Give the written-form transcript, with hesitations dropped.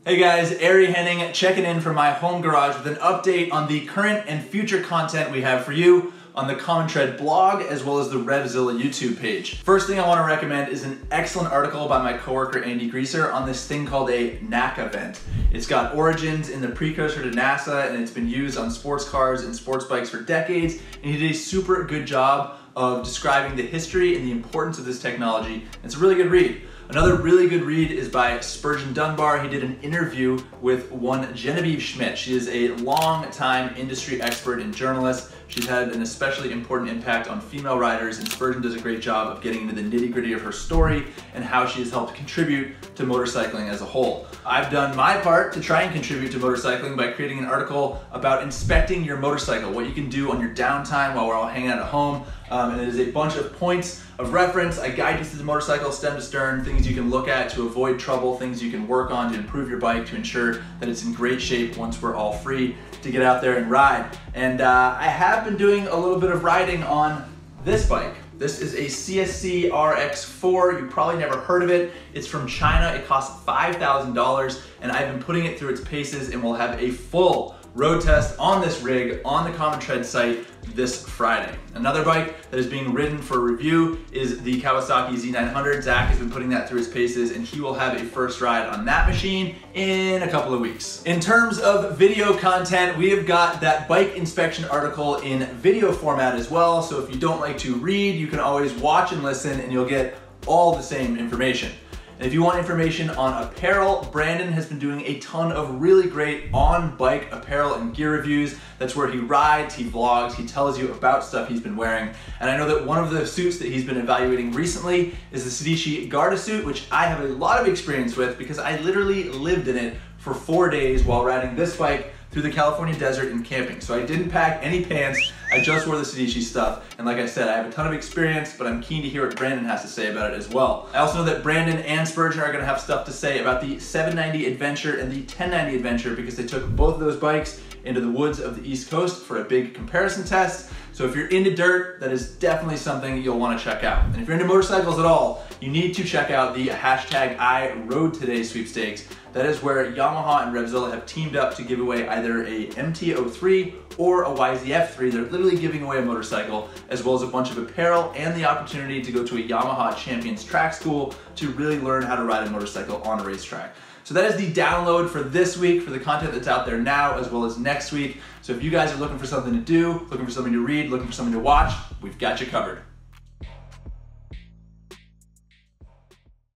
Hey guys, Ari Henning checking in from my home garage with an update on the current and future content we have for you on the Common Tread blog as well as the RevZilla YouTube page. First thing I want to recommend is an excellent article by my coworker Degreaser on this thing called a NACA vent. It's got origins in the precursor to NASA and it's been used on sports cars and sports bikes for decades, and he did a super good job of describing the history and the importance of this technology. It's a really good read. Another really good read is by Spurgeon Dunbar. He did an interview with one Genevieve Schmidt. She is a long-time industry expert and journalist. She's had an especially important impact on female riders, and Spurgeon does a great job of getting into the nitty-gritty of her story and how she has helped contribute to motorcycling as a whole. I've done my part to try and contribute to motorcycling by creating an article about inspecting your motorcycle, what you can do on your downtime while we're all hanging out at home. And it is a bunch of points of reference. I guide you through the motorcycle stem to stern, things you can look at to avoid trouble, things you can work on to improve your bike to ensure that it's in great shape once we're all free to get out there and ride. And I have been doing a little bit of riding on this bike. This is a CSC RX4. You probably never heard of it. It's from China. It costs $5,000, and I've been putting it through its paces, and we'll have a full road test on this rig on the Common Tread site this Friday. Another bike that is being ridden for review is the Kawasaki Z9. Zach has been putting that through his paces, and he will have a first ride on that machine in a couple of weeks. In terms of video content, we have got that bike inspection article in video format as well, so if you don't like to read, you can always watch and listen and you'll get all the same information. And if you want information on apparel, Brandon has been doing a ton of really great on-bike apparel and gear reviews. That's where he rides, he vlogs, he tells you about stuff he's been wearing. And I know that one of the suits that he's been evaluating recently is the Sidici Garda suit, which I have a lot of experience with because I literally lived in it for 4 days while riding this bike through the California desert and camping. So I didn't pack any pants, I just wore the Sidici stuff. And like I said, I have a ton of experience, but I'm keen to hear what Brandon has to say about it as well. I also know that Brandon and Spurgeon are gonna have stuff to say about the 790 Adventure and the 1090 Adventure because they took both of those bikes into the woods of the East Coast for a big comparison test. So if you're into dirt, that is definitely something you'll wanna check out. And if you're into motorcycles at all, you need to check out the #IRodeToday sweepstakes. That is where Yamaha and RevZilla have teamed up to give away either a MT-03 or a YZF-3. They're literally giving away a motorcycle, as well as a bunch of apparel and the opportunity to go to a Yamaha Champions track school to really learn how to ride a motorcycle on a racetrack. So that is the download for this week for the content that's out there now, as well as next week. So if you guys are looking for something to do, looking for something to read, looking for something to watch, we've got you covered.